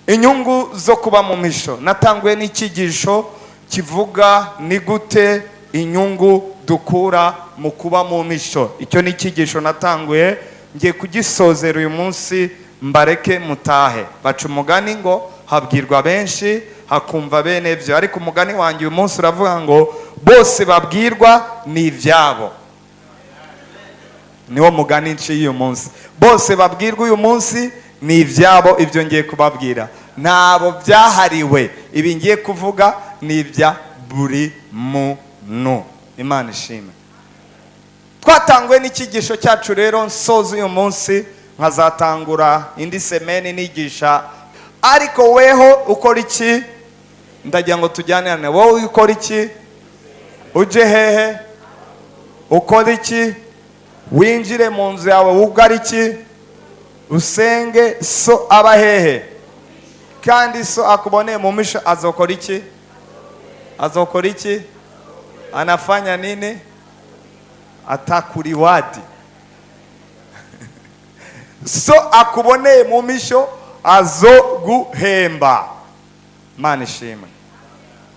Inyungu zo kuba mu misho. Natanguye n'ikigisho kivuga ni gute inyungu dukura mu kuba mu misho. Icyo ni ikigisho natanguye, ngiye kugisozera uyu munsi, mbareke mutahe. Baca umugani ngo habwirwa benshi hakumva bene byo, ariko umugani wanjye uyu munsi uravuga ngo bose babwirwa ni ibyabo. Niwo mugani nciye uyu munsi. Bose babwirwa uyu munsi ni ibyabo. Ibyo ngiye kubabwira ntabo byahariwe, ibi ngiye kuvuga ni ibya buri muntu. Imana ishimwe. Twatanguye n'ikigisho cyacu rero, nsoza uyu munsi nkazatangura indi semeni nigisha. Ariko weho ukora iki? Ndagira ngo tujyanirane. Wowe ukora iki? Uje hehe? Ukora iki? Winjire mu nzu yawe wugara iki? Usenge so aba hehe? Kandi so akuboneye mu misho azokora iki? Azokora iki? Anafanya nini? Atakuriwadi. So akuboneye mu misho azoguhemba. Mana ishimwe.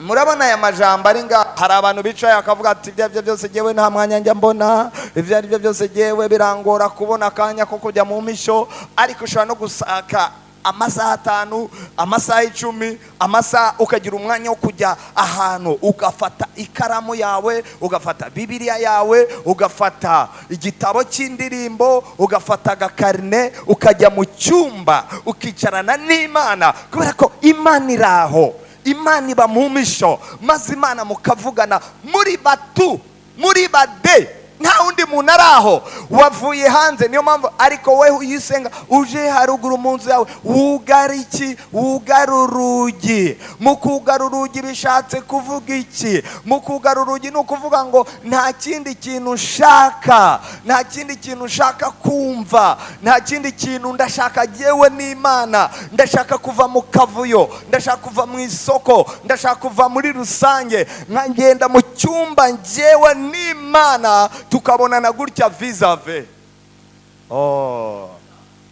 Murabona aya majambo ari nga, hari abantu bicaye akavuga ati ibyo byose jewe nta mwanya njya mbona, ibyo ari byo byose jewe birangora kubona akanya ko kujya mu misho. Ariko ushobora no gusaka amasaha 5, amasaha 10, amasaha ukagira umwanya wo kujya ahantu, ugafata ikaramu yawe, ugafata Bibiliya yawe, ugafata igitabo cy'indirimbo, ugafata agakarine, ukajya mu cyumba ukicarana n'Imana, kubera ko Imana iraho. Imana iba mu misho, maze Imana mukavugana muri batu, muri bade, nta undi muntu araho, wavuye hanze. Niyo mpamvu ariko wewe uyisenga uje haruguru mu nzu yawe wugara iki? Wugara urugi. Mu kugara urugi bishatse kuvuga iki? Mu kugara urugi ni ukuvuga ngo nta kindi kintu nshaka, nta kindi kintu nshaka kumva, nta kindi kintu ndashaka jewe n'Imana. Ndashaka kuva mu kavuyo, ndashaka kuva mu isoko, ndashaka kuva muri rusange, nkagenda mu cyumba jewe n'Imana, tukabonana gutya vis-a-vis.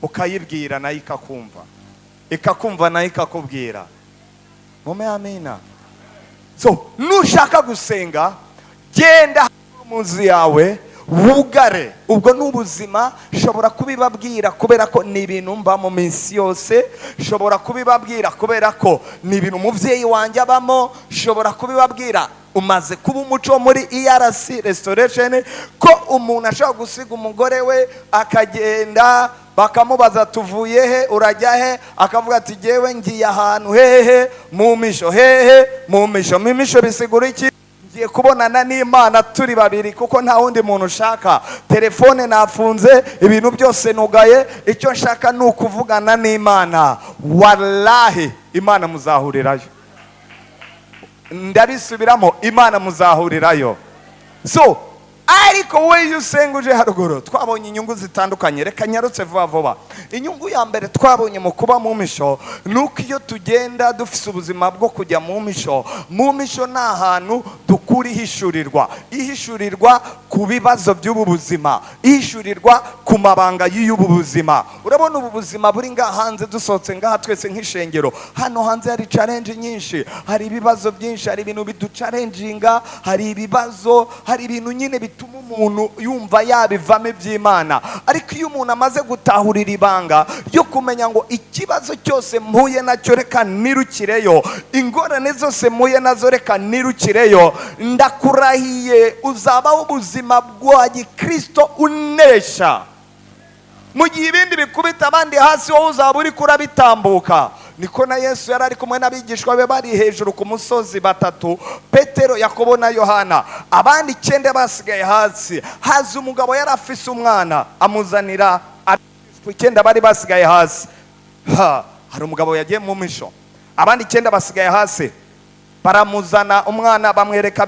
Ukayibwira nayo ikakumva, ikakumva nayo ikakubwira. Mume amina. So nushaka gusenga, genda mu nzu yawe wugare. Ubwo n'ubuzima shobora kubibabwira kubera ko ni ibintu mba mu minsi yose. Shobora kubibabwira kubera ko ni ibintu umuvyeyi wanjye abamo. Shobora kubibabwira umaze kuba umuco muri ERC restoration ko umuntu ashobora gusiga umugore we akagenda, bakamubaza tuvuye he, urajya he, akavuga ati jewe ngiye ahantu hehe, mu misho. Hehe? Mu misho. Mu misho bisigura iki? Ngiye kubonana n'Imana turi babiri, kuko nta wundi muntu ushaka. Telefone nafunze, ibintu byose nugaye, icyo nshaka ni ukuvugana n'Imana. Wallahi Imana muzahurirayo. Ndabisubiramo, Imana muzahurirayo. So ariko we yusenguje haruguru, twabonye inyungu zitandukanye. Reka nyarutse vuba vuba. Inyungu ya mbere twabonye mu kuba mu misho nuko iyo tugenda dufise ubuzima bwo kujya mu misho. Mu misho ni ahantu dukura ihishurirwa, ihishurirwa ku bibazo by'ubu buzima, ihishurirwa ku mabanga y'ubu buzima. Urabona ubu buzima buri nga hanze, dusohotse ngaha twese nk'ishengero, hano hanze hari challenge nyinshi, hari ibibazo byinshi, hari ibintu biduchallenginga, hari ibibazo, hari ibintu nyine bituma umuntu yumva yabivamo iby'Imana. Ariko iyo umuntu amaze gutahurira ibanga yo kumenya ngo ikibazo cyose mpuye nacyo reka nirukireyo, ingorane zose mpuye nazo reka nirukireyo, ndakurahiye uzabaho ubuzima bwa gikristo unesha. Mu gihe ibindi bikubita abandi hasi, wowe uzaba uri kurabitambuka. Niko na Yesu yari ari kumwe n'abigishwa be bari hejuru ku musozi batatu, Petero, Yakobo na Yohana. Abandi 9 basigaye hasi. Haza umugabo yari afise umwana, amuzanira abigishwa 9 bari basigaye hasi. Hari umugabo yagiye mu misho, abandi 9 basigaye hasi. baramuzana umwana bamwereka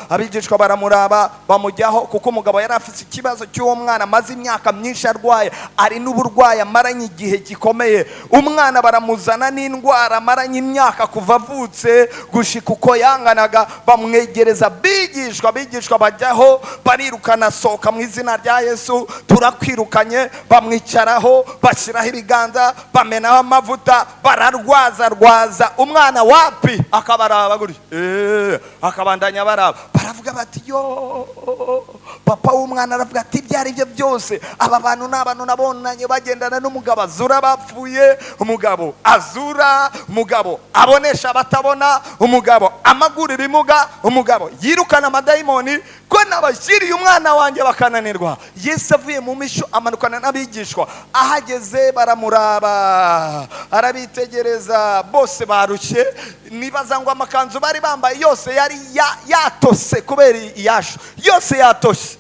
abigishwa baramuraba bamujyaho, kuko umugabo yari afite ikibazo cy'uwo mwana maze imyaka myinshi arwaye, ari n'uburwayi amaranye igihe gikomeye. Umwana baramuzana n'indwara amaranye imyaka kuva avutse gushika uko yanganaga, bamwegereza abigishwa bajyaho barirukana, sohoka mu izina rya Yesu, turakwirukanye. Bamwicaraho bashyiraho ibiganza, bamenaho amavuta, bararwaza umwana wapi akabara akabandanya baraba, baravuga bati yo papa w'umwana aravuga ati ibyo ari byo byose aba bantu ni abantu nabonanye bagendana n'umugabo azura bapfuye, umugabo azura, umugabo abonesha abatabona, umugabo amagura ibimuga, umugabo yirukana amadayimoni, ko nabashyiriye umwana wanjye bakananirwa. Yesu avuye mu misho amanukana n'abigishwa, ahageze baramuraba, arabitegereza, bose barushye, nibaza ngo amakanzu bari bambaye yose yari yatose kubera iyasho, yose yatose.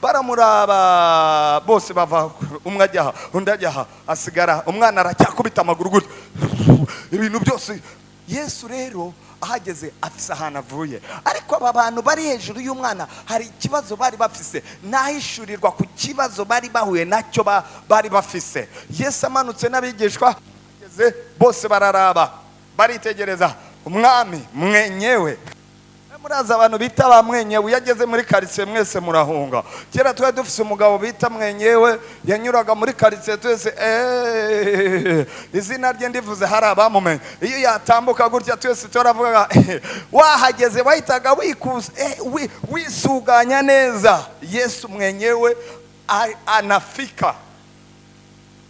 Baramuraba bose bava, umwe ajyaha undi ajyaha, asigara umwana aracyakubita amaguru gutya, ibintu byose. Yesu rero ahageze afise ahantu avuye, ariko aba bantu bari hejuru y'umwana hari ikibazo bari bafise, nahishurirwa ku kibazo bari bahuye nacyo bari bafise. Yesu amanutse n'abigishwa, bose bararaba baritegereza, umwami mwenyewe. Muraza abantu bita ba mwenyewe, yageze muri karitsiye mwese murahunga. Kera twari dufise umugabo bita mwenyewe, yanyuraga muri karitsiye twese izina rye ndivuze hari abamumenye, iyo yatambuka gutya twese turavuga wahageze wahitaga wisuganya neza. Yesu mwenyewe anafika,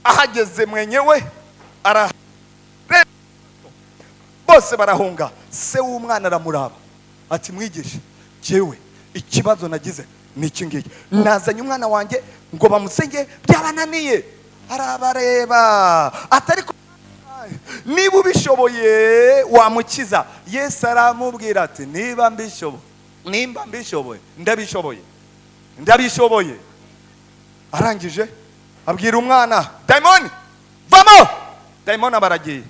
ahageze mwenyewe bose barahunga. Se w'umwana aramuraba ati mwigisha, jewe ikibazo nagize ni iki ngiki, nazanye umwana wanjye ngo bamusenge byabananiye. Arabareba atari ko niba ubishoboye wamukiza. Yesu aramubwira ati nimba mbishoboye ndabishoboye. Arangije abwira umwana, dayimoni vamo. Dayimoni abaragiye,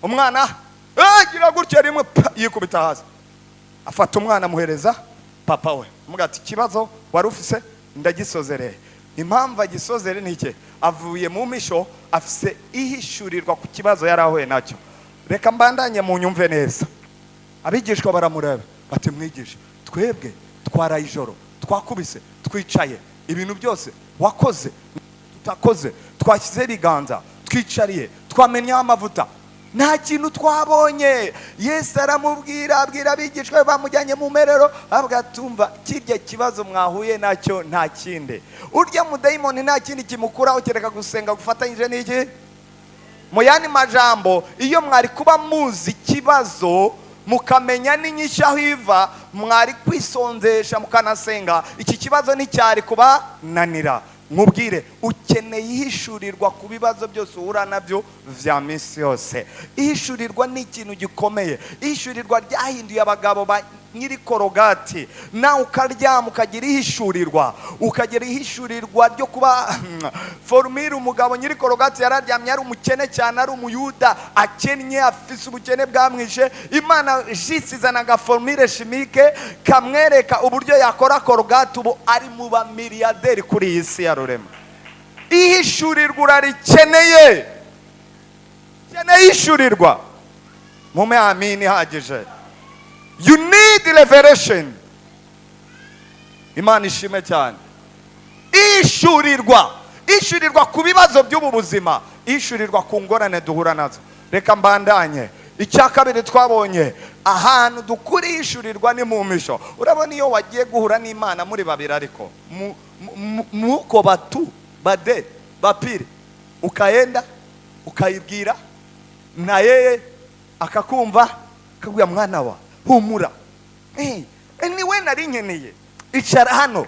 umwana gira gutya rimwe yikubita hasi. Afata umwana amuhereza papa we, amuga ati ikibazo wari ufise ndagisozereye. Impamvu agisozere ni iki? Avuye mu misho afise ihishurirwa ku kibazo yarahuye nacyo. Reka mbandanye mu nyumve neza. Abigishwa baramureba bati mwigisha, twebwe twaraye ijoro, twakubise, twicaye, ibintu byose wakoze tutakoze, twashyize ibiganza, twicariye, twamenyaho amavuta, nta kintu twabonye. Yesu aramubwira, abwira abigishwa bamujyanye mu merero, avuga tumva kirya kibazo mwahuye nacyo nta kindi. Urya mudayimoni nta kindi kimukuraho kereka gusenga gufatanyije n'iki. Mu yandi majambo, iyo mwari kuba muzi ikibazo mukamenya n'inyishu aho iva, mwari kwisonzesha mukanasenga, iki kibazo nticyari kubananira. Mubwire, ukeneye ihishurirwa ku bibazo byose uhura nabyo vya minsi yose. Ihishurirwa ni ikintu gikomeye. Ihishurirwa ryahinduye abagabo ba nyiri korogati, nawe ukaryama ukagira ihishurirwa, ukagira ihishurirwa ryo kuba formire. Umugabo nyiri korogati yararyamye, ari umukene cyane, ari umuyuda akennye, afise ubukene bwamwishe. Imana jisizanaga formire chimique kamwereka uburyo yakora korogati, ubu ari mu ba miliyarderi kuri iyi si ya rurema. Ihishurirwa urarikeneye, keneye ihishurirwa. Mume amini hagije. You need revelation. Imana ishime cyane. Ishurirwa ku bibazo by'ubu buzima, ishurirwa ku ngorane duhura nazo. Reka mbandanye. Icya kabiri twabonye, ahantu dukuri ishurirwa ni mu misho. Urabona iyo wagiye guhura n'Imana muri babiri, ariko muko batu bade bapire, ukaenda ukayibwira na yeye akakumva, akabwira mwana wa humura, niwe nari nkeneye, icara hano,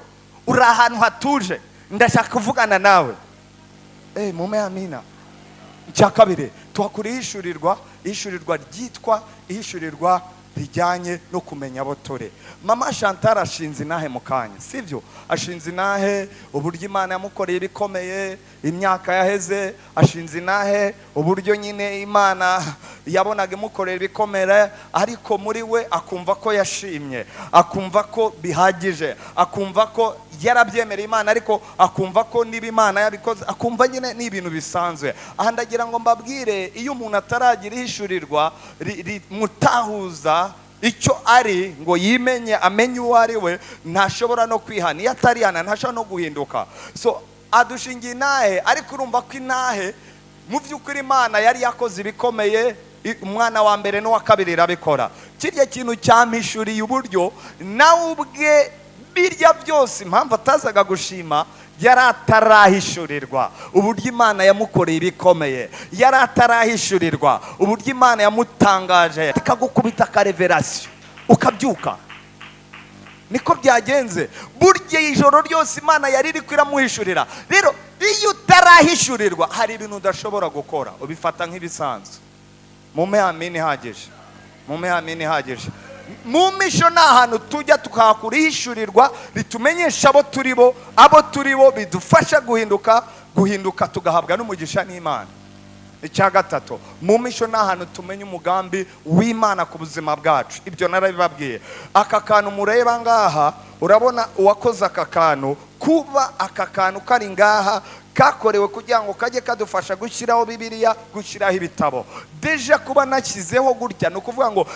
uri ahantu hatuje, ndashaka kuvugana nawe. Mume amina. Icya kabiri twakuriye ishurirwa ryitwa ishurirwa rijyanye no kumenya abotore. Mama Chantal ashinze inahe mu kanya, sivyo? Ashinze inahe uburyo Imana yamukoreye ibikomeye, imyaka yaheze ashinze inahe uburyo nyine Imana yabonaga imukorera ibikomere, ariko muri we akumva ko yashimye, akumva ko bihagije, akumva ko yarabyemereye Imana, ariko akumva ko niba Imana yabikoze akumva nyine ni ibintu bisanzwe. Aha ndagira ngo mbabwire, iyo umuntu ataragira ihishurirwa mutahuza icyo ari ngo yimenye amenye uwo ari we, ntashobora no kwihana. Iyo atarihana ntashobora no guhinduka. So adushingiye inahe, ariko urumva ko inahe mu by'ukuri Imana yari yakoze ibikomeye, umwana wa mbere n'uwa kabiri irabikora. Kirya kintu cyampishuriye uburyo nawe ubwe birya byose impamvu atazaga gushima, yari atarahishurirwa uburyo Imana yamukoreye ibikomeye, yari atarahishurirwa uburyo Imana yamutangaje, ikagukubita akareverasiyo ukabyuka. Niko byagenze. Burya ijoro ryose Imana yari iri kwiramuhishurira. Rero iyo utarahishurirwa hari ibintu udashobora gukora, ubifata nk'ibisanzwe. Mume amini ihagije, mume amini ihagije. Mu misho ni ahantu tujya tukahakura ihishurirwa ritumenyesha abo turi bo, bidufasha guhinduka tugahabwa n'umugisha n'Imana. Icya gatatu, mu misho ni ahantu tumenya umugambi w'Imana ku buzima bwacu. Ibyo narabibabwiye. Aka kantu mureba ngaha, urabona uwakoze aka kantu, kuba aka kantu kari ngaha kakorewe kugira ngo kajye kadufasha gushyiraho Bibiliya, gushyiraho ibitabo. Deja kuba nashyizeho gutya ni ukuvuga ngo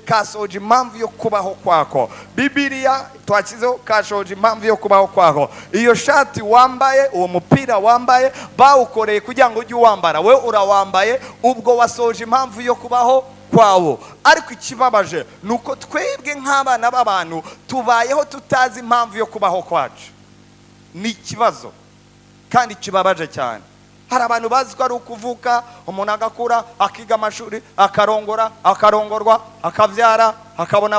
kasohoje impamvu yo kubaho kwako. Bibiliya twashyizeho kashoje impamvu yo kubaho kwako. Iyo shati wambaye, uwo mupira wambaye, bawukoreye kugira ngo ujye uwambara. We urawambaye, ubwo wasohoje impamvu yo kubaho kwawo. Ariko ikibabaje nuko twebwe nk'abana b'abantu tubayeho tutazi impamvu yo kubaho kwacu. Ni ikibazo kandi kibabaje cyane. Hari abantu bazi ko ari ukuvuka, umuntu agakura, akiga amashuri, akarongorwa, akabyara, akabona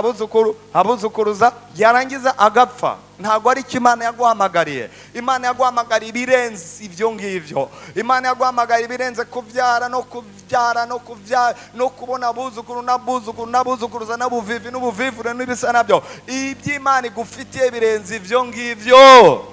abuzukuruza, yarangiza agapfa. Ntabwo ari cyo Imana yaguhamagariye. Imana yaguhamagariye ibirenze ibyo ngibyo. Imana yaguhamagariye ibirenze kubyara no kubona abuzukuruza n'ubuvivi n'ubuvivure n'ibisa nabyo. Iby'Imana igufitiye birenze ibyo ngibyo.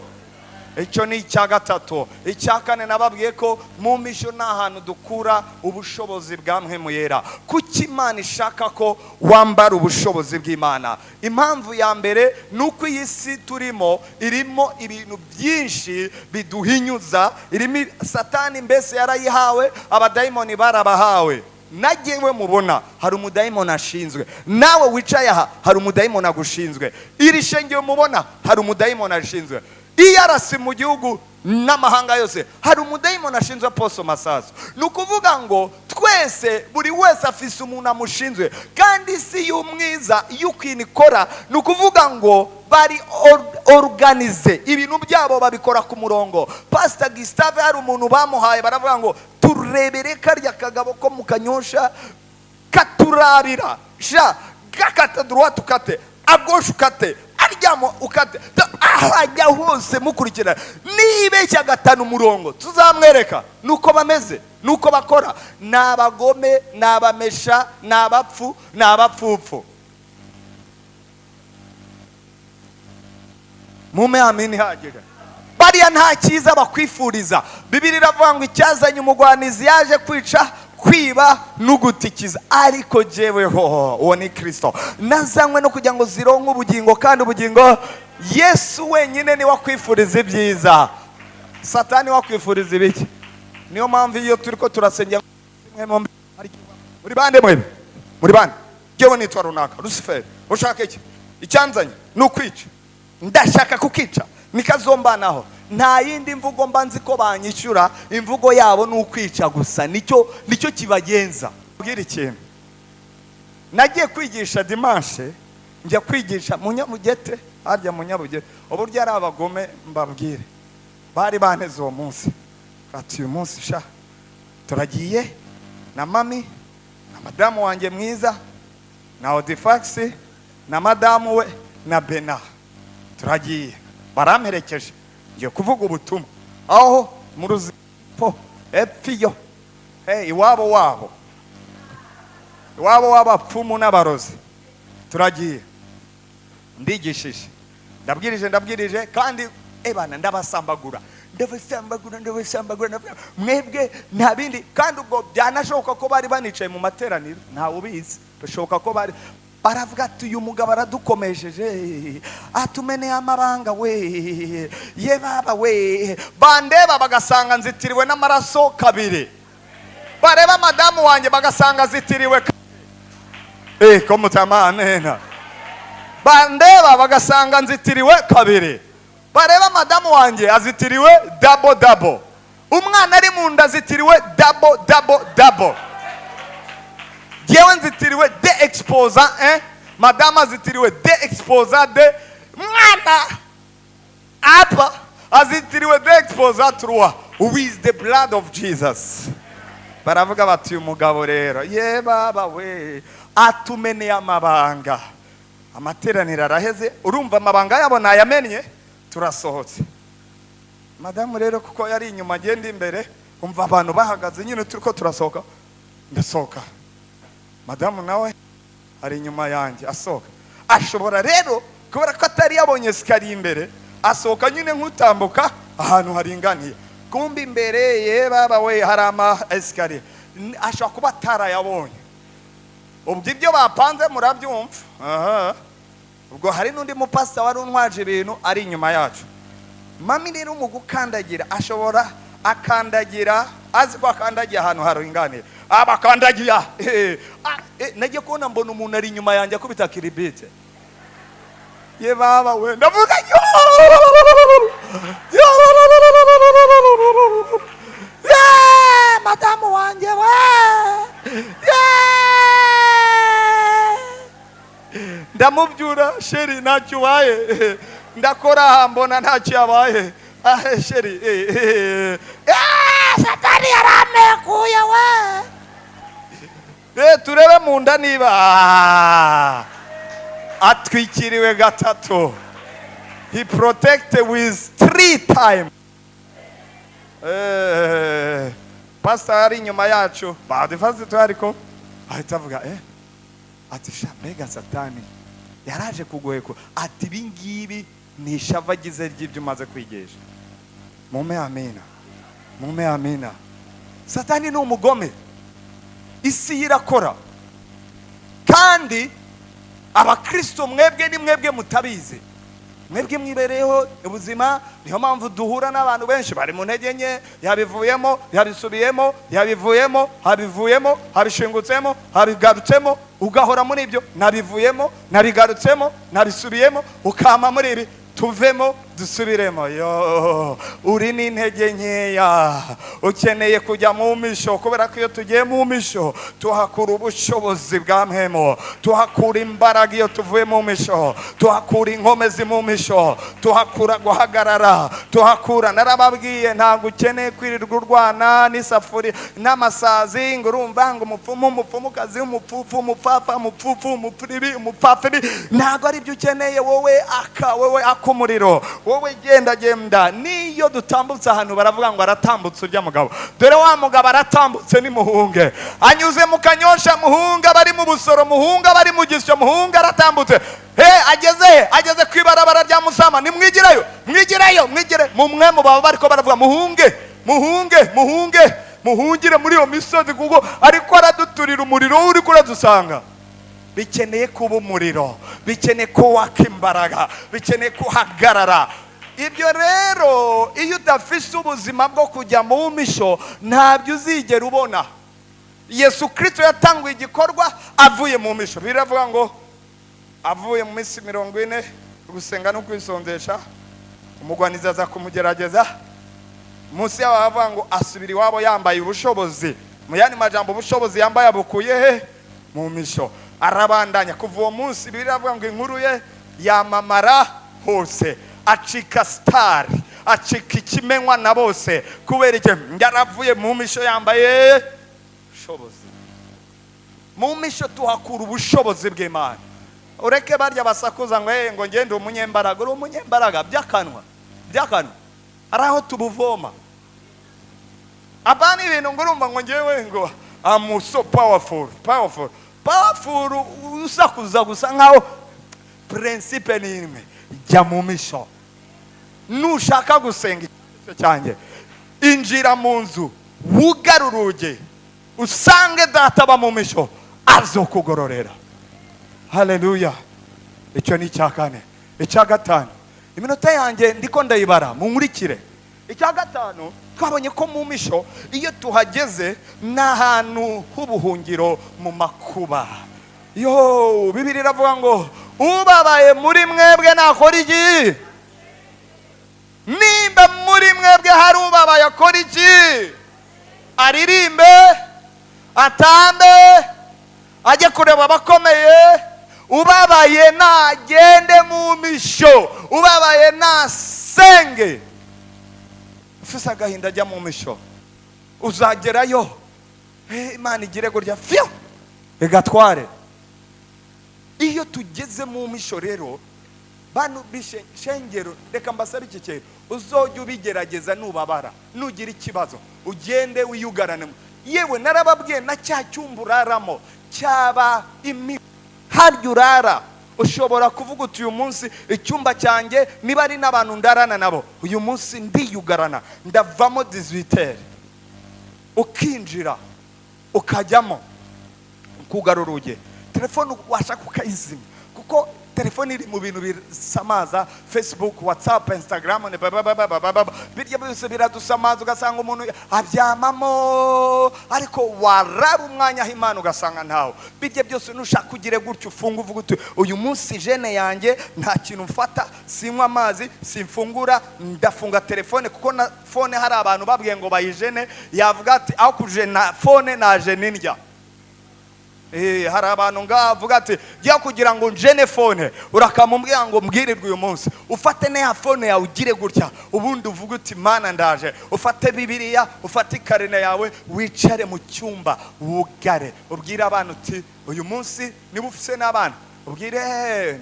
Icyo ni icya gatatu. Icya kane nababwiye ko mu misho ni ahantu dukura ubushobozi bwa Mpwemu Yera. Kuki Imana ishaka ko wambara ubushobozi bw'Imana? Impamvu ya mbere ni uko iyi si turimo irimo ibintu byinshi biduhinyuza. Irimo Satani mbese yarayihawe, abadayimoni barabahawe. Nagewe mubona hari umudayimoni ashinzwe, nawe wicaye aha hari umudayimoni agushinzwe, iri shengero mubona hari umudayimoni ashinzwe, iyarasi mu gihugu n'amahanga yose hari umudayimoni ashinzwe Apostle Masaso. Ni ukuvuga ngo twese buri wese afise umuntu amushinzwe, kandi si y'umwiza y'ukwini ikora. Ni ukuvuga ngo bari organize, ibintu byabo babikora ku murongo. Pastor Gustave hari umuntu bamuhaye, baravuga ngo turebere karya kagabo ko mu Kanyosha katurabira sha gakata droit ukate agoshe ukate aryamo ukate ahajya hose mukurikira. Nibeshya gatanu umurongo tuzamwereka nuko bameze, nuko bakora. Nabagome, nabamesha, nabapfu, nabapfupfu. Mume amini hagera. Bariya nta cyiza bakwifuriza. Bibiliya iravuga ngo icyazanye umugwanizi yaje kwica, kwiba n'ugutikiza, ariko jeweho uwo ni Kristo. Nazanywe no kugira ngo zironke ubugingo, kandi ubugingo Yesu wenyine ni wakwifuriza ibyiza. Satani wakwifuriza ibiki? Niyo mpamvu iyo turiko turasengera muri bande mwebe, muri bande jewe nitwa runaka Lucifer, ushaka iki? Icyanzanye n'ukwica, ndashaka kukica nikazombanaho. Nta yindi mvugo mbanzi ko banyishyura, imvugo yabo n'ukwica gusa. Nicyo kibagenza. Ubwira ikintu, nagiye kwigisha dimanche, njya kwigisha mu Nyabugete, harya mu Nyabugete. Uburyo ari abagome mbabwire, bari banteze uwo munsi, ati uyu munsi sha turagiye na mami na madamu wanjye mwiza na Odifax na madamu we na Bena, turagiye. Baramperekeje ngiye kuvuga ubutumwa aho mu ruzipo epfiyo iwabo w'abapfumu n'abarozi. Turagiye, ndigishije, ndabwirije kandi ebana ndabasambagura, ndabasambagura mwebwe nta bindi. Kandi ubwo byanashoboka ko bari banicaye mu materaniro, ntawe ubizi. Bishoboka ko baravuga ati uyu mugabo aradukomesheje, atumeneye amabanga we, ye baba we. Bandeba bagasanga nzitiriwe n'amaraso kabiri, bareba madamu wanjye bagasanga zitiriwe ko mutamanena. Bandeba bagasanga nzitiriwe kabiri, bareba madamu wanjye azitiriwe double. Umwana ari mu nda azitiriwe double. Yewe nzitiriwe de exposa, madama azitiriwe de exposa de, mwana apa azitiriwe de exposa 3 with the blood of Jesus. Baravuga bati uyu mugabo rero, ye baba we, atumeneye amabanga. Amateraniro araheze, urumva amabanga yabo nayamenye, turasohotse. Madamu rero kuko yari inyuma agenda imbere, umva abantu bahagaze nyine turiko turasohoka, ndasohoka. Madamu nawe ari inyuma yanjye asohoka. Ashobora rero kubera ko atari yabonye sikari imbere, asohoka nyine nk'utambuka ahantu haringaniye. Kumbi imbere ye baba we hari ama esikariye, ashobora kuba atarayabonye. Ubwo ibyo bapanze murabyumva. Ubwo hari n'undi mupasita wari untwaje ibintu ari inyuma yacu. Mami rero mu gukandagira ashobora akandagira, azi ko akandagira ahantu haringaniye, abakandagira nagiye kubona mbona umuntu ari inyuma yanjye akubita kiribite. Ye baba we, ndavuga madamu wanjye we, ndamubyura, sheri ntacyo ubaye, ndakora mbona ntacyo yabaye. Sheri Satani yaramekuye we, turebe mu nda niba atwikiriwe gatatu. He protected with 3 times. Pastor ari inyuma yacu badifase twariko ahita avuga ati shambega Satani yaraje kugoyeko, ati bingibi ni ishava gize ry'ibyo umaze kwigisha. Mume amina. Satani ni umugome, isi irakora. Kandi abakristo mwebwe ni mwebwe mutabizi, mwebwe mwibereyeho ubuzima. Niyo mpamvu duhura n'abantu benshi bari mu ntege nke, yabivuyemo yabisubiyemo, yabivuyemo habivuyemo, habishingutsemo habigarutsemo, ugahora muri ibyo, nabivuyemo nabigarutsemo nabisubiyemo, ukama muri ibi, tuvemo dusubiremo. Yo uri n'intege nkeya, ukeneye kujya mu misho, kubera ko iyo tugiye mu misho tuhakura ubushobozi bwa mpemo, tuhakura imbaraga. Iyo tuvuye mu misho tuhakura inkomezi, mu misho tuhakura guhagarara, tuhakura. Narababwiye ntabwo ukeneye kwirirwa urwana n'isafuri n'amasazi ngo urumva ngo umupfumukazi, umupfufu, umupfapfa, umupfufu, umupfiribi, umupfapfiri, ntabwo ari byo ukeneye. wowe akumuriro, wowe genda. Niyo dutambutse ahantu baravuga ngo aratambutse urya mugabo, dore wa mugabo aratambutse ni Muhunge, anyuze mu Kanyosha Muhunga, bari mu Busoro Muhunga, bari mu Gisyo Muhunga, aratambutse. Ageze kwibarabara rya Musama, ni mwigireyo mumwe mu baba bariko baravuga muhungire muri iyo misozi, kuko ariko araduturira umuriro uri kuradusanga. Bikeneye kuba umuriro, bikeneye ko waka imbaraga, bikeneye kuhagarara. Ibyo rero iyo udafise ubuzima bwo kujya mu misho ntabyo uzigera ubona. Yesu Kristo yatanguye igikorwa avuye mu misho. Biravuga ngo avuye mu minsi 40 gusenga no kwisondesha, umugwanizi aza kumugerageza. Munsi yaho havuga ngo asubira iwabo yambaye ubushobozi. Mu yandi majambo ubushobozi yambaye abukuye he? Mu misho. Arabandanya kuva uwo munsi, biravuga ngo inkuru ye yamamara hose, acika star, acika ikimenywa na bose, kubera iki? Yaravuye mu misho yambaye ubushobozi. Mu misho tuhakura ubushobozi bw'Imana. Ureke barya basakuza ngo ngende umunyembaraga, uri umunyembaraga byakanwa araho tubuvoma. Abani ibintu ngo urumva ngo ngewe ngo I'm so powerful, usakuza gusa nkaho principe ni imwe. Jya mu misho, nushaka gusenga misho cyanjye, injira mu nzu wugara urugi usange data aba mu misho azokugororera. Haleluya. Icyo ni icya kane. Icya gatanu, iminota yanjye ndiko ndayibara munkurikire. Icya gatanu, twabonye ko mu misho iyo tuhageze n'ahantu h'ubuhungiro mu makuba. Yo, Bibiliya iravuga ngo ubabaye muri mwebwe nakora iki? Nimba muri mwebwe hari ubabaye akora iki? Aririmbe, atambe, ajye kureba abakomeye. Ubabaye nagende mu misho, ubabaye nasenge. Ufise agahinda ajya mu misho, uzagerayo Imana igire gutya fyo igatware. Iyo tugeze mu misho rero bantu bishengero, reka mbasabe iki kintu, uzojya ubigerageza nubabara, nugira ikibazo ugende wiyugarane. Yewe narababwiye na cya cyumba uraramo cyaba harya urara, ushobora kuvuga uti uyu munsi icyumba cyanjye niba ari n'abantu ndarana nabo, uyu munsi ndiyugarana ndavamo 18h, ukinjira ukajyamo ukugara urugi, telefone washaka ukayizimya, kuko telefone iri mu bintu bisamaza. Facebook, WhatsApp, Instagram, birya byose biradusamaza, ugasanga umuntu abyamamo ariko warara umwanya aho Imana ugasanga ntawo. Birya byose nushaka kugire gutyo ufunga uvuga uti uyu munsi jene yanjye nta kintu mfata, sinywa amazi, simfungura, ndafunga telefone. Kuko na phone hari abantu babwiye ngo bayijene, yavuga ati aho kujena phone naje nindya. Hari abantu ngavuga ati jya kugira ngo njene phone, urakamubwira ngo mbwirirwe uyu munsi ufate ne ya phone yawe ugire gutya, ubundi uvuga uti Mana ndaje, ufate Bibiliya, ufate ikarine yawe, wicare mu cyumba wugare, ubwire abantu uti uyu munsi niba ufise n'abana ubwire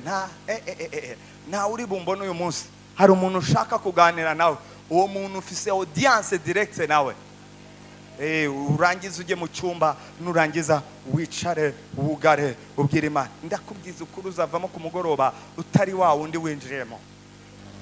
nta uri bumbone uyu munsi, hari umuntu ushaka kuganira nawe, uwo muntu ufise audience direct nawe. Urangiza ujye mu cyumba, nurangiza wicare wugare, ubwire Imana. Ndakubwiza ukuri uzavamo ku mugoroba utari wa wundi winjiremo.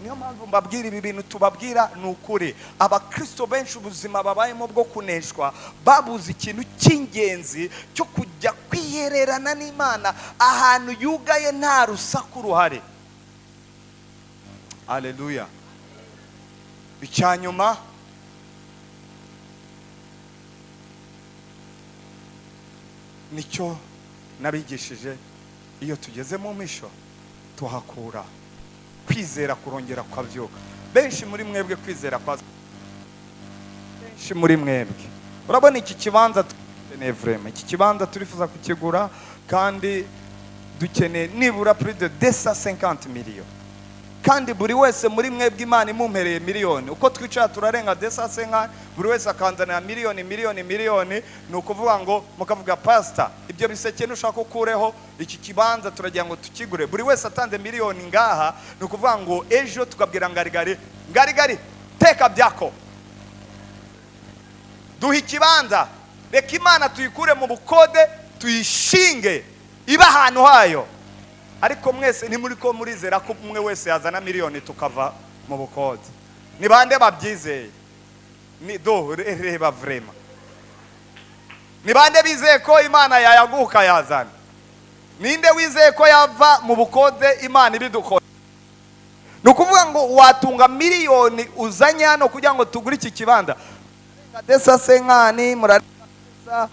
Niyo mpamvu mbabwira ibi bintu tubabwira ni ukuri. Abakristo benshi ubuzima babayemo bwo kuneshwa babuze ikintu cy'ingenzi cyo kujya kwihererana n'Imana ahantu yugaye nta rusaku ruhari. Haleluya. Icyanyuma, nicyo nabigishije, iyo tugeze mu misho tuhakura kwizera kurongera kwavyuka. Benshi muri mwebwe kwizera kwa benshi muri mwebwe, urabona iki kibanza vraiment, iki kibanza turifuza kukigura kandi dukeneye nibura plus de 250 millions. Kandi buri wese muri mwebwe Imana imumpereye miliyoni, uko twicara turarenga 250, buri wese akanzanira miliyoni. Ni ukuvuga ngo mukavuga pastor, ibyo biseke nushaka ukureho iki kibanza turagira ngo tukigure, buri wese atanze miliyoni ngaha. Ni ukuvuga ngo ejo tukabwira ngarigari teka byako duha ikibanza, reka Imana tuyikure mu bukode tuyishinge iba ahantu hayo. Ariko mwese ntimuri ko murizera ko umwe wese yazana miliyoni tukava mu bukode. Ni bande babyizeye? Ni reba vrema, ni bande bizeye ko Imana yayaguka yazana? Ninde wizeye ko yava mu bukode Imana ibidukora? Nukuvuga ngo watunga miliyoni uzanye hano kugira ngo tugure iki kibanza, desa senkani murarisa.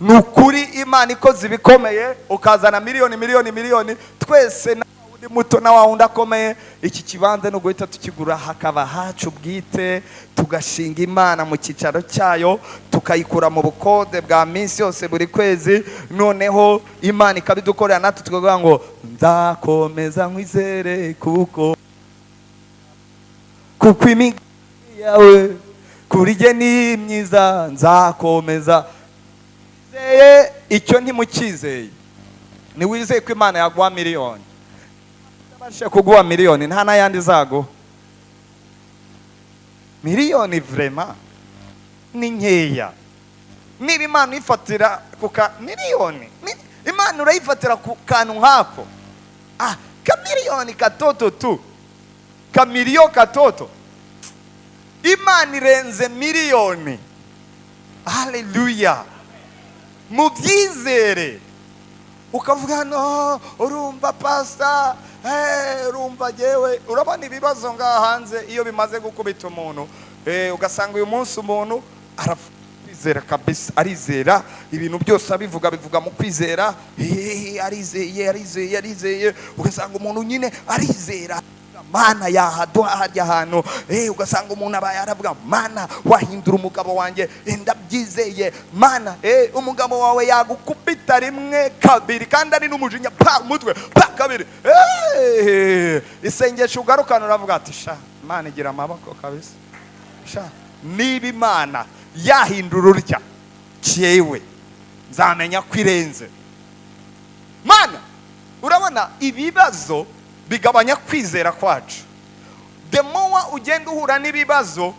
Nukuri Imana ikoze ibikomeye, ukazana miliyoni twese na wundi muto na wundi akomeye. Iki kibanza no guhita tukigura hakaba hacu bwite, tugashinga Imana mu kicaro cyayo, tukayikura mu bukode bwa minsi yose buri kwezi. Noneho Imana ikabidukorera, natwe tukavuga ngo nzakomeza nkwizere kuko imigambi yawe kuri jye ni myiza, nzakomeza. Icyo ntimukizeye, ni wizeye ko Imana yaguha miliyoni. Abashe kuguha miliyoni nta nayandi zago. Miliyoni vraiment ni nkeya. Niba Imana ifatira kuka miliyoni, Imana urayifatira ku kantu nkako, ka miliyoni katoto tu, ka miliyo katoto. Imana irenze miliyoni. Haleluya. Mubyizere. Ukavuga no urumva pastor, urumva jewe urabona ibibazo ngaha hanze iyo bimaze gukubita umuntu, ugasanga uyu munsi umuntu arizera kabisa, arizera ibintu byose abivuga mu kwizera, arizeye, ugasanga umuntu nyine arizera Mana yahaduha harya hano, ugasanga umuntu abaye aravuga Mana wahindura umugabo wanjye, ndabyizeye Mana, umugabo wawe yagukubita rimwe kabiri kandi ari n'umujinya pa umutwe pa kabiri, isengesho ugarukana uravuga ati sha Mana igira amaboko kabisa, sha niba Imana yahindura urya cyewe nzamenya kwirenze. Mana urabona ibibazo bigabanya kwizera kwacu. The more ugenda uhura n'ibibazo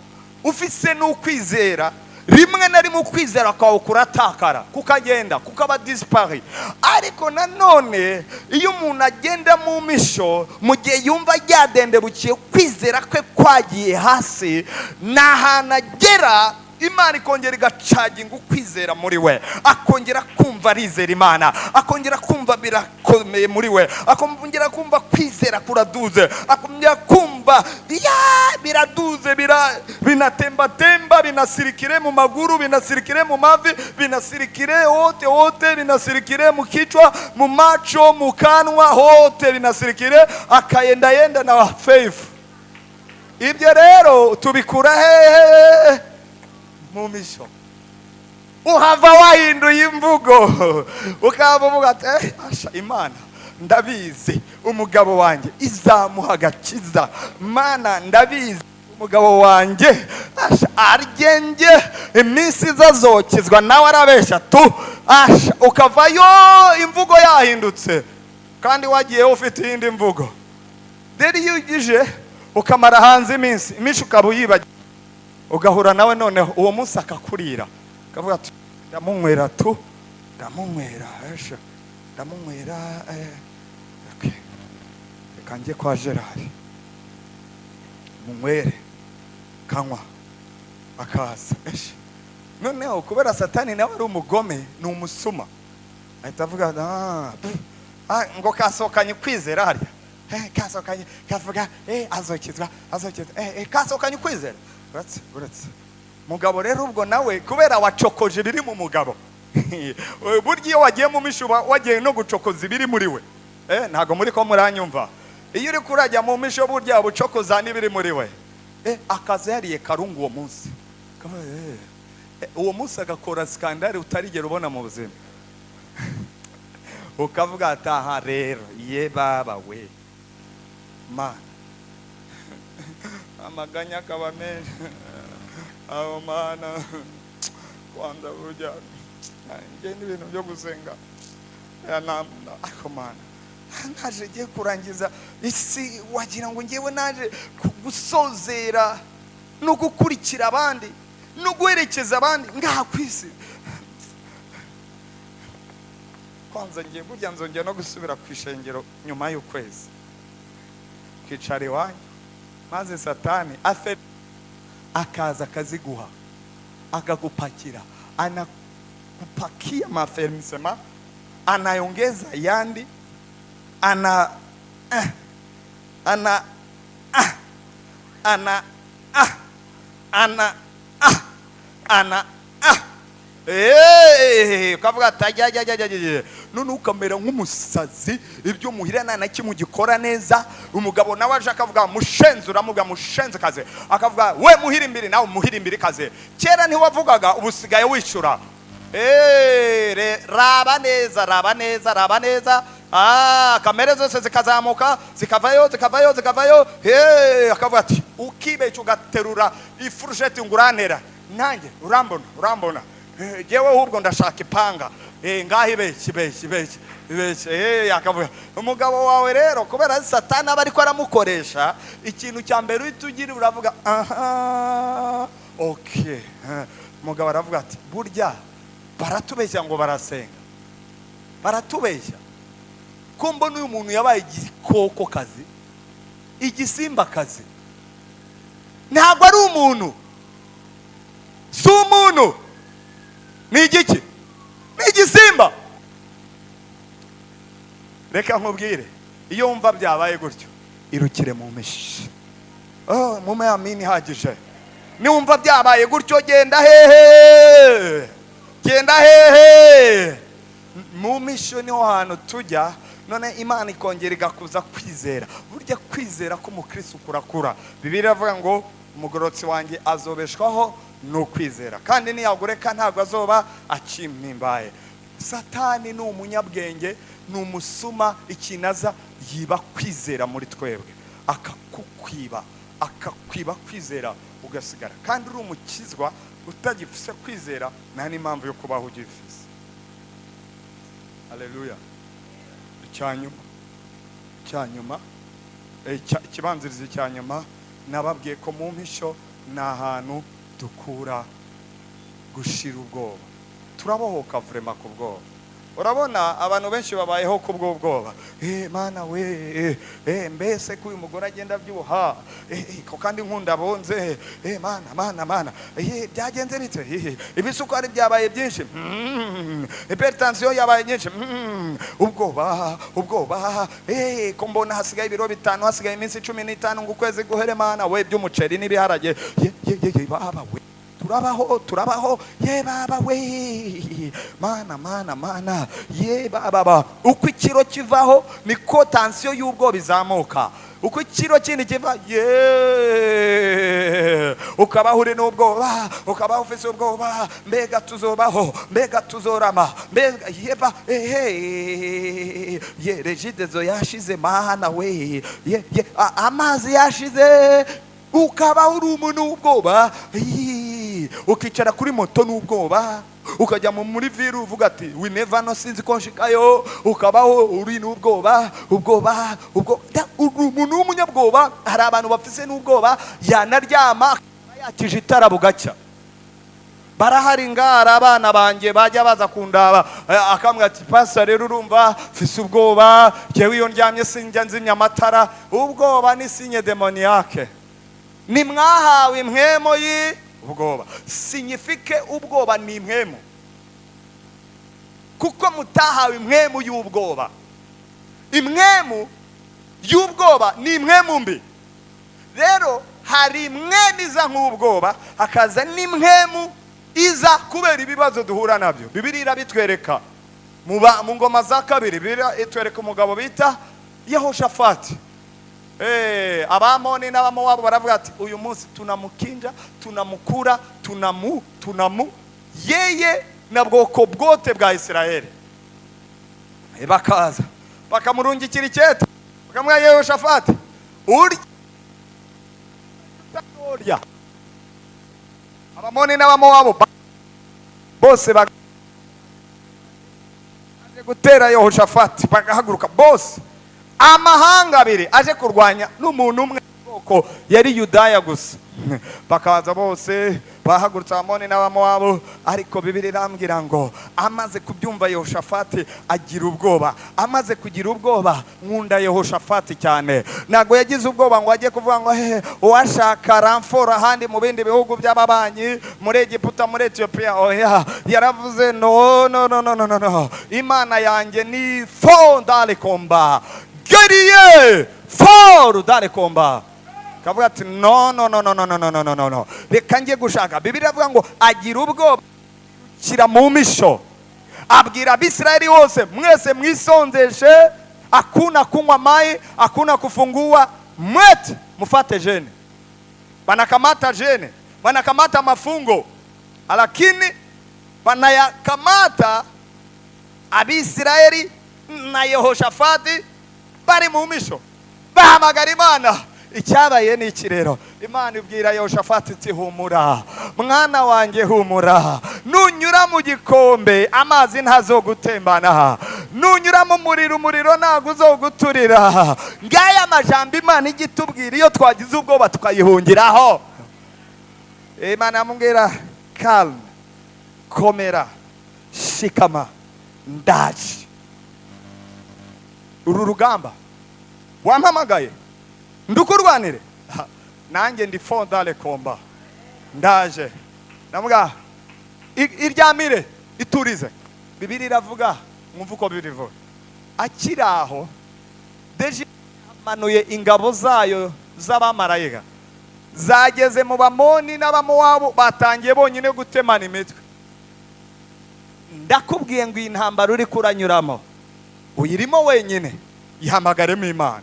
ufise n'ukwizera, rimwe na rimwe ukwizera kwawe kuratakara, kukagenda kukaba dispari. Ariko nanone iyo umuntu agenda mu misho, mu gihe yumva yadendebukiye kwizera kwe kwagiye hasi, n'ahantu agera Imana ikongera igacaginga ukwizera muri we, akongera kumva arizera Imana, akongera kumva birakomeye muri we, akongera kumva kwizera kuraduze, akongera kumva biraduze, binatemba, binasirikire mu maguru, binasirikire mu mavi, binasirikire hote, binasirikire mu kichwa, mu macho, mu kanwa, hote binasirikire, akayenda na faith. Ibyo rero tubikura hehe? Mu misho. Uhava wahinduye imvugo, ukavuga ati asha Imana ndabizi umugabo wanjye izamuha agakiza, Mana ndabizi umugabo wanjye asha argenge iminsi izazokizwa, nawe arabesha tu, asha ukavayo imvugo yahindutse kandi wagiye ufite iyindi mvugo. Deri yugije ukamara hanze iminsi ukaba uyibagiwe, ugahura nawe none uwo munsi akakurira, akavuga ati ndamunywera tu, ndamunywera reka njye kwa Gerard munywere, kanywa akaza. Noneho kubera Satani nawe ari umugome, ni umusuma, ahita avuga ngo kasohokanye kwizera harya, kasohokanye kavuga azokizwa kasohokanye kwizera. Uretse mugabo rero ubwo nawe kubera wacokoje biri mu mugabo, burya iyo wagiye mu mishuba wagiye no gucokoza ibiri muri we, ntago muri ko muranyumva. Iyo uri kurajya mu misho burya bucokoza n'ibiri muri we, akaza yariye karungu uwo munsi, uwo munsi agakora skandari utarigera ubona mu buzima, ukavuga ataha rero ye baba we Mana amaganya akaba menshi, aho Mana kwanza burya njye n'ibintu byo gusenga ako Mana naje giye kurangiza isi, wagira ngo ngewe naje gusozera no gukurikira abandi no guherekeza abandi ngaha kwisi. Kwanza ngiye burya nzongera no gusubira ku ishengero nyuma y'ukwezi, kicara iwanyu, maze Satani akaza akaziguha, akakupakira, anakupakia mafermisema, anayongeza yandi, ukavuga ati none ukamera nk'umusazi, ibyo muhirana na kimwe gikora neza. Umugabo nawe aje akavuga mushenzi, uramuga mushenzi kaze, akavuga we muhirimbiri, nawe muhirimbiri kaze. Kera ntiwavugaga, ubusigaye wishura. Raba neza, kamere zose zikazamuka, zikavayo, akavuga ati ukibeca ugaterura ifurusheti nguranera, nanjye urambona jewe ahubwo ndashaka ipanga, ngaho ibeshye, akavuga. Umugabo wawe rero kubera Satani aba ariko aramukoresha, ikintu cya mbere uhita ugira uravuga okay. Umugabo aravuga ati burya baratubeshya ngo barasenga, baratubeshya ko mbona uyu muntu yabaye igikoko kazi, igisimba kazi, ntabwo ari umuntu, si umuntu, ni igiki? Ni igisimba. Reka nkubwire, iyo wumva byabaye gutyo irukire mu mishi. Mu mayamini hagije. Niwumva byabaye gutyo genda hehe, genda hehe. Mu misho niho hantu tujya, none Imana ikongera igakuza kwizera. Burya kwizera ko umukristo kurakura. Bibiliya iravuga ngo umugororotsi wanjye azobeshwaho no kwizera, kandi niyagureka ntabwo azoba akimimbaye. Satani ni umunyabwenge, ni umusuma, ikinaza yiba kwizera muri twebwe, akakwiba kwizera ugasigara. Kandi uri umukizwa utagifise kwizera, nta n'impamvu yo kubaho ugifise. Haleluya. Icyanyuma ikibanziriza icyanyuma, nababwiye ko mu mpisho ni ahantu dukura gushira ubwoba. Turabohoka vrema ku bwoba. Urabona abantu benshi babayeho ku bwoba. Mana we, mbese ko uyu mugore agenda byuha, ko kandi nkunda bonze, mana, byagenze bite? Ibisukari byabaye byinshi, hypertension yabaye nyinshi, ubwoba, ko mbona hasigaye ibiro 5, hasigaye iminsi 15 ngo ukwezi guhere. Mana we, by'umuceri n'ibiharage, baba we, turabaho, ye baba we, mana, ye baba. Uko ikiro kivaho niko tension y'ubwo bizamuka. Uko ikiro kindi kiva, ye ukabaho uri n'ubwoba, ukabaho ufise ubwoba, mbega tuzobaho, mbega tuzorama, mbega yeba ye regidezo yashize, mana we, ye amazi yashize, ukabaho uri umuntu n'ubwoba. Ukicara kuri moto n'ubwoba, ukajya muri viru uvuga ati we never know, sinzi ko nshikayo. Ukabaho uri n'ubwoba, umuntu w'umunyabwoba. Hari abantu bafise n'ubwoba, yanaryama yakije itara bugacya. Barahari ngara abana banjye bajya baza kundaba, akambwira ati pastor rero urumva fise ubwoba, jewe iyo ndyamye sinjya nzimya amatara. Ubwoba ni sinye demoniaque. Ni mwahawe impwemo ubwoba. Signifike ubwoba ni impwemu, kuko mutahawe impwemu y'ubwoba. Impwemu y'ubwoba ni impwemu mbi. Rero hari impwemu iza nk'ubwoba, hakaza n'impwemu iza kubera ibibazo duhura nabyo. Bibiliya irabitwereka mu ngoma za kabiri. Bibiliya itwereka umugabo bita Yehoshafati. Abamoni n'abamowabu baravuga ati uyu munsi tunamukinja, tunamukura, yeye na bwoko bwote bwa Isirayeli. Bakaza bakamurungikira icyeta, bakamubwira Yehoshafati, urya. Abamoni n'abamowabu bose baje gutera Yehoshafati, bagahaguruka bose. Amahanga abiri aje kurwanya n'umuntu umwe bwoko yari Yudaya gusa. Bakaza bose bahagurutse Abamoni n'abamowabu. Ariko Bibiliya irambwira ngo amaze kubyumva Yehoshafati agira ubwoba. Amaze kugira ubwoba, nkunda Yehoshafati cyane. Nago yagize ubwoba ngo ajye kuvuga ngo uwashaka ramfora ahandi mu bindi bihugu by'ababanyi, muri Egiputa, muri Ethiopia. Oya, yaravuze no, Imana yanjye ni fond dans le combat, guerrier fort dans le combat. Kavuga ati no, reka njye gushaka. Bibiliya avuga ngo agira ubwoba kira mu misho, abwira Abisirayeli wose, mwese mwisonzeshe, hakuna kunywa mai, hakuna kufungua, mwete mufate jene. Wanakamata jene, wanakamata mafungo, lakini wanayakamata Abisirayeli na Yehoshafati bari mu misho, bahamagara Imana. Icyabaye ni iki rero? Imana ibwira Yehoshafati iti humura mwana wanjye, humura. Nunyura mu gikombe amazi ntazogutembana, nunyura mu umuriro ntabwo uzoguturira. Ngaya amajambo Imana igitubwira iyo twagize ubwoba tukayihungiraho. Imana amubwira calme, komera, shikama, ndaje. Uru rugamba wampamagaye ndukurwanire, nanjye ndi fondale komba ndaje namuga iryamire iturize. Bibiri iravuga mwumva uko birivuga akiraho deje manuye ingabo zayo z'abamarayika zageze mu bamoni n'abamowabu batangiye bonyine gutemana imitwe. Ndakubwiye ngo iyi ntambara uri kuranyuramo uyirimo wenyine, ihamagaremo Imana.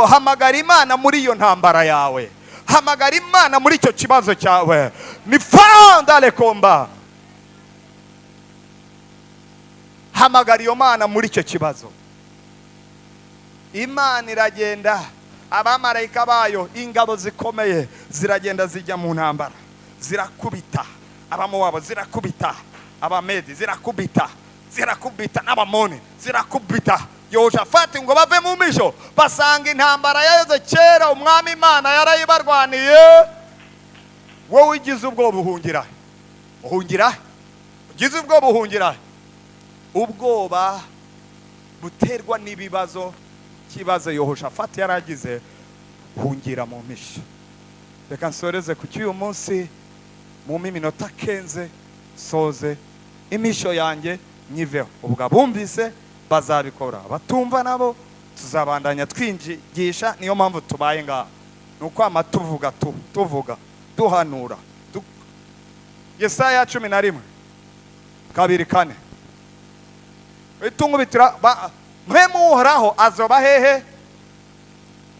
Hamagara Imana muri iyo ntambara yawe, hamagara Imana muri icyo kibazo cyawe. Ni fondale komba, hamagara iyo Mana muri icyo kibazo. Imana iragenda, abamarayika bayo ingabo zikomeye ziragenda zijya mu ntambara, zirakubita abamowabu, zirakubita abamedi, zirakubita n'abamoni, zirakubita Yehoshafati ngo bave mu misho basanga intambara yayoze kera umwami Imana yarayibarwaniye. Wowe ugize ubwo buhungira, ugize ubwo buhungira, ubwoba buterwa n'ibibazo. Kibazo Yehoshafati yaragize, hungira mu misho. Reka nsoreze ku cyuyu munsi mu minota 15 soze imisho yanjye nyiveho. Ubwo bumvise bazabikora, batumva nabo tuzabandanya twinjigisha. Niyo mpamvu tubaye ngaha, nuko amatuvuga tuvuga duhanura. Yesaya 11:2-4 itungubitira mwemu uhoraho azoba hehe?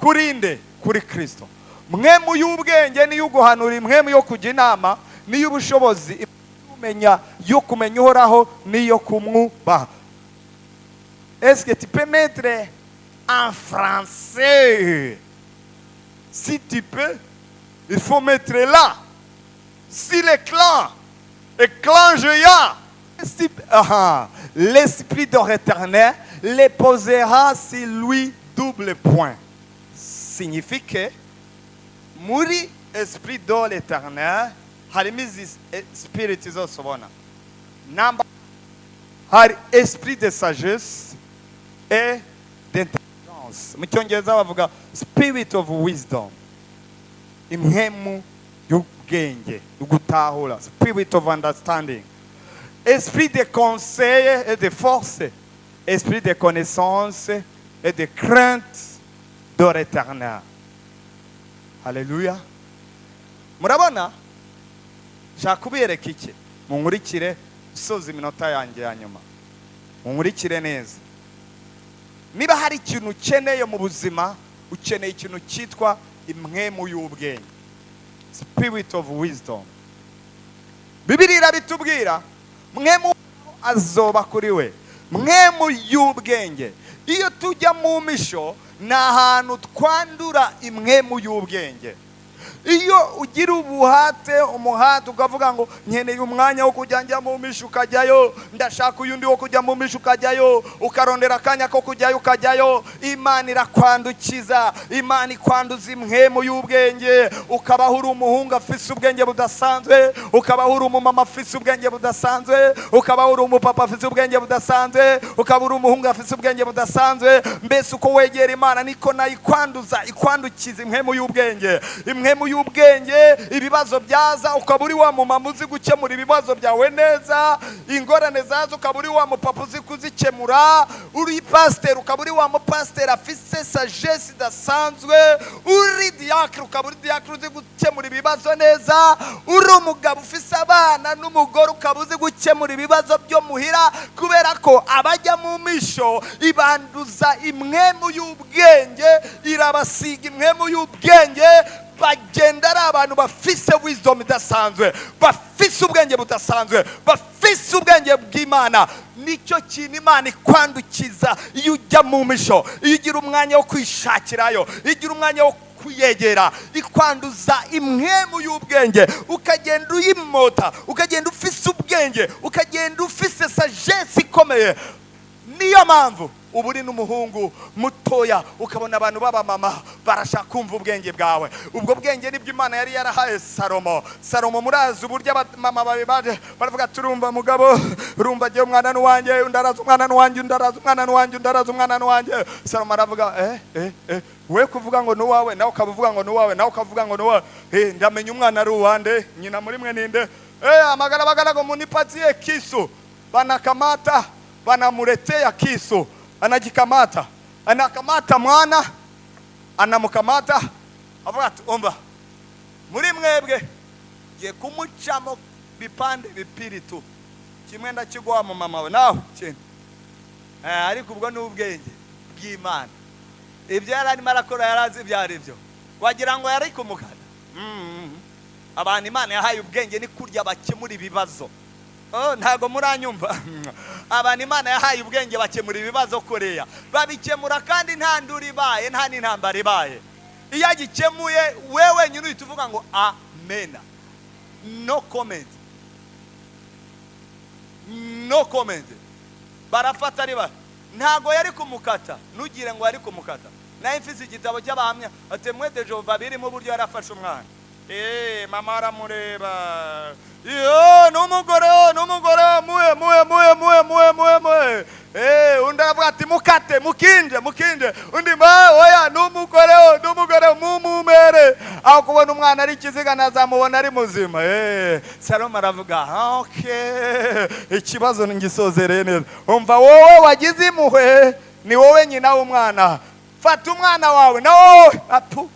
Kurinde kuri Kristo. Mwemu y'ubwenge niyo guhanura, mwemu yo kujya inama niyo ubushobozi, umenya yo kumenya uhoraho niyo kumwubaha. Est-ce que tu peux mettre en français? Si tu peux, il faut mettre là. Si les clans géants, l'esprit de l'éternel les posera sur lui double point. Signifie que muri esprit de l'éternel harimo spirit izosobona. Number hari esprit de sagesse et d'intelligence. Mu cyongereza bavuga spirit of wisdom, imhemu y'ubwenge ugutahura, spirit of understanding, esprit de conseil et de force, esprit de connaissance et de crainte de l'éternel. Alléluia. Murabona shakubiyereka iki? Munkurikire usoza iminota yanjye ya nyuma, munkurikire neza. Niba hari ikintu ukeneye mu buzima, ukeneye ikintu cyitwa imwemu y'ubwenge, spirit of wisdom. Bibiri irabitubwira mwemu azoba kuri we, mwemu y'ubwenge. Iyo tujya mu misho ni ahantu twandura imwemu y'ubwenge. Iyo ugira umuhate ukavuga ngo nkeneye umwanya wo kujya njya mu misho ukajyayo, ndashaka uyundi wo kujya mu misho ukajyayo, ukarondera akanya ko kujyayo ukajyayo, Imana irakwandukiza. Imana ikwanduza imwemu y'ubwenge, ukabaho uri umuhungu afise ubwenge budasanzwe, ukabaho uri umumama afise ubwenge budasanzwe, ukabaho uri umupapa afise ubwenge budasanzwe, ukabaho uri umuhungu afise ubwenge budasanzwe. Mbese uko wegera Imana niko nayo ikwandukiza imwemu y'ubwenge. Imwemu y'ubwenge, ibibazo byaza ukaba uri wa mumama uzi gukemura ibibazo byawe neza, ingorane zaza ukaba uri wa mupapa uzi kuzikemura, uri pasteur ukaba uri wa mupasteur afise sagesse idasanzwe, uri diacre ukaba uri diacre uzi gukemura ibibazo neza, uri umugabo ufise abana n'umugore ukaba uzi gukemura ibibazo byo muhira. Kubera ko abajya mu misho ibanduza imwemu y'ubwenge, irabasiga imwemu y'ubwenge, bagenda ari abantu bafise wisdom idasanzwe, bafise ubwenge budasanzwe, bafise ubwenge bw'Imana. Nicyo kintu Imana ikwandukiza iyo ujya mu misho, iyo ugira umwanya wo kwishakirayo, iyo ugira umwanya wo kuyegera, ikwanduza imwemu y'ubwenge, ukagenda uyimota, ukagenda ufise ubwenge, ukagenda ufise sagesse ikomeye. niyo mpamvu ubu uri n'umuhungu mutoya ukabona abantu baba mama barashaka kumva ubwenge bwawe. Ubwo bwenge nibyo Imana yari yarahaye Salomo. Murazi uburyo mama baje baravuga turumva mugabo urumva je umwana n'uwanjye undaraza umwana n'uwanjye undaraza umwana n'uwanjye undaraza umwana n'uwanjye. Salomo aravuga we kuvuga ngo nuwawe nawe ukavuga ngo nuwawe nawe ukavuga ngo nuwawe ndamenya umwana ari uwande nyina muri mwe ninde amagara bagarago munipatie kisu banakamata banamuletea kisu anajikamata anakamata mwana anamukamata avuga ati omba muri mwebwe je kumucamo bipande bipiri tu kimwe ndakigwa mu mama we nawe cyane ariko ubwo n'ubwenge bw'Imana ibyo yarani marakora yarazi byari byo wagira ngo yari kumukana abantu Imana yahaye ubwenge ni kurya bakemura ibibazo. Ntago muranyumva abantu Imana yahaye ubwenge bakemura ibibazo koreya babikemura kandi nta nduri ibaye nta n'intambara ibaye. Iyo agikemuye wewe nyine uhita uvuga ngo amen, no comment, no comment. Barafata ari ba ntago yari kumukata ntugire ngo yari kumukata. Naye mfise igitabo cy'abahamya ate mwete Jehova birimo buryo yarafashe umwana mama aramureba n'umugore muye undi aravuga ati mukate mukinje undi oya n'umugore mumumere aho kubona umwana ari ikiziga nazamubona ari muzima. Salomo aravuga okay ikibazo ngisozereye neza. Umva wowe wagize impuhwe ni wowe nyina w'umwana fata umwana wawe na wowe apu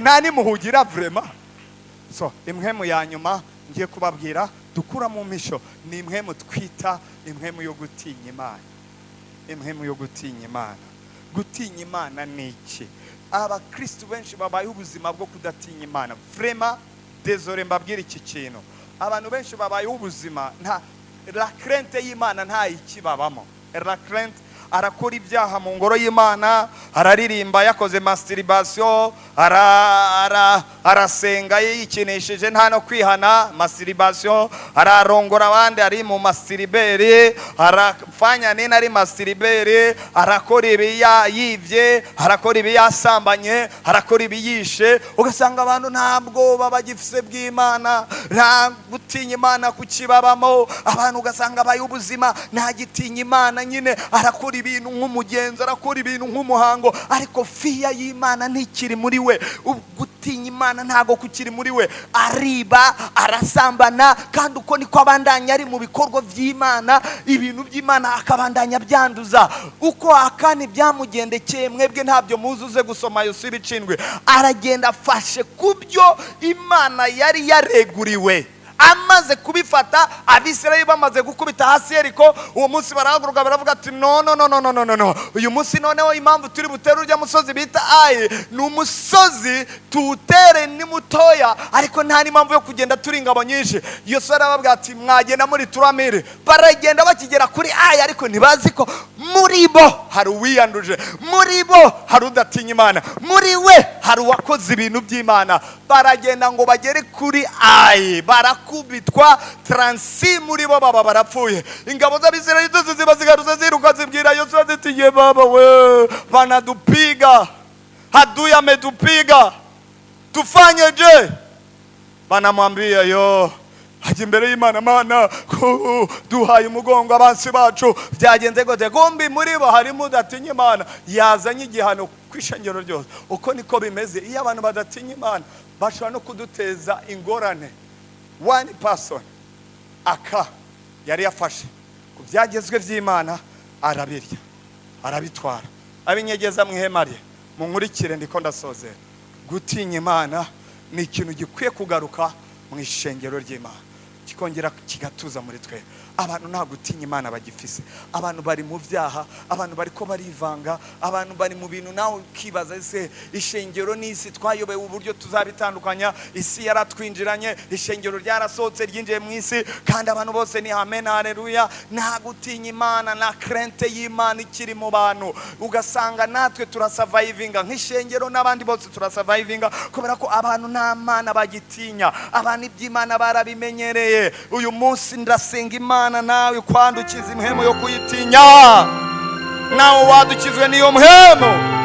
nani muhugira vraiment. So imwemu ya nyuma ngiye kubabwira dukura mu misho ni imwemu twita imwemu yo gutinya Imana. Imwemu yo gutinya Imana. Gutinya Imana ni iki? Abakristo benshi babaye ubuzima bwo kudatinya Imana. Vraiment désolé mbabwira iki kintu. Abantu benshi babaye ubuzima nta la crainte y'Imana nta ikibabamo. La crainte arakora ibyaha mu ngoro y'Imana, araririmba yakoze masturbation, arasenga yikinesheje nta no kwihana masturbation, ararongora abandi ari mu masturbere, arafanya nini ari masturbere, arakora ibiyivye, arakora ibiyasambanye, arakora ibiyishe. Ugasanga abantu ntabwo babagifise bw'Imana, nta gutinya Imana kukibabamo. Abantu ugasanga baye ubuzima nta gitinya Imana, nyine arakora ibintu nk'umugenzo, arakora ibintu nk'umuhango, ariko fiya y'Imana ntikiri muri we. Gutinya Imana ntago kukiri muri we. Ariba, arasambana, kandi uko niko abandanya ari mu bikorwa by'Imana, ibintu by'Imana akabandanya byanduza. Uko akani byamugendekeye mwebwe ntabyo muzuze gusoma Yosuwa ibicindwe. Aragenda afashe kubyo Imana yari yareguriwe. Amaze kubifata Abisirayeli bamaze gukubita hasi Yeriko, uwo munsi barahaguruka baravuga ati no uyu munsi noneho impamvu turi butere urya musozi bita Ai ni umusozi tuwutere ni mutoya, ariko nta n'impamvu yo kugenda turi ingabo nyinshi. Yosuwa arababwira ati mwagenda muri turamire. Baragenda bakigera kuri Ai, ariko ntibazi ko muri bo hari uwiyanduje, muri bo hari udatinya Imana, muri we hari uwakoze ibintu by'Imana. Baragenda ngo bagere kuri Ai, barakubitwa 36 muri bo baba barapfuye. Ingabo z'Abisirayeli zose ziba zigaruza ziruka zibwira Yosuwa ziti ye baba we banadupiga, adui ametupiga, tufanyeje? Banamwambia yo haje imbere y'Imana, Mana duhaye umugongo abansi bacu byagenze gute? Gombi muri bo harimo udatinya Imana, yazanye igihano kwishengero ryose. Uko niko bimeze iyo abantu badatinya Imana, bashobora no kuduteza ingorane. One person yari yafashe ku byagezwe by'Imana, arabirya arabitwara abinyegeza mu ihema rye. Munkurikire ndiko ndasozera. Gutinya Imana ni ikintu gikwiye kugaruka mu ishengero ry'Imana, kikongera kigatuza muri twe. Abantu nta gutinya Imana bagifise. Abantu bari mu byaha, abantu bariko barivanga, abantu bari mu bintu nawe kibaza ese ishengero n'isi twayobewe uburyo tuzabitandukanya. Isi yaratwinjiranye, ishengero ryarasohotse ryinjiye mu isi, kandi abantu bose ni amen haleluya. Nta gutinya Imana na crainte y'Imana ikiri mu bantu. Ugasanga natwe turasavayivinga nk'ishengero, n'abandi bose turasavayivinga kubera ko abantu nta Mana bagitinya. Abantu iby'Imana barabimenyereye. Uyu munsi ndasenga Imana kubana nawe kwandukiza impwemu yo kuyitinya, nawe wadukizwe n'iyo mpwemu.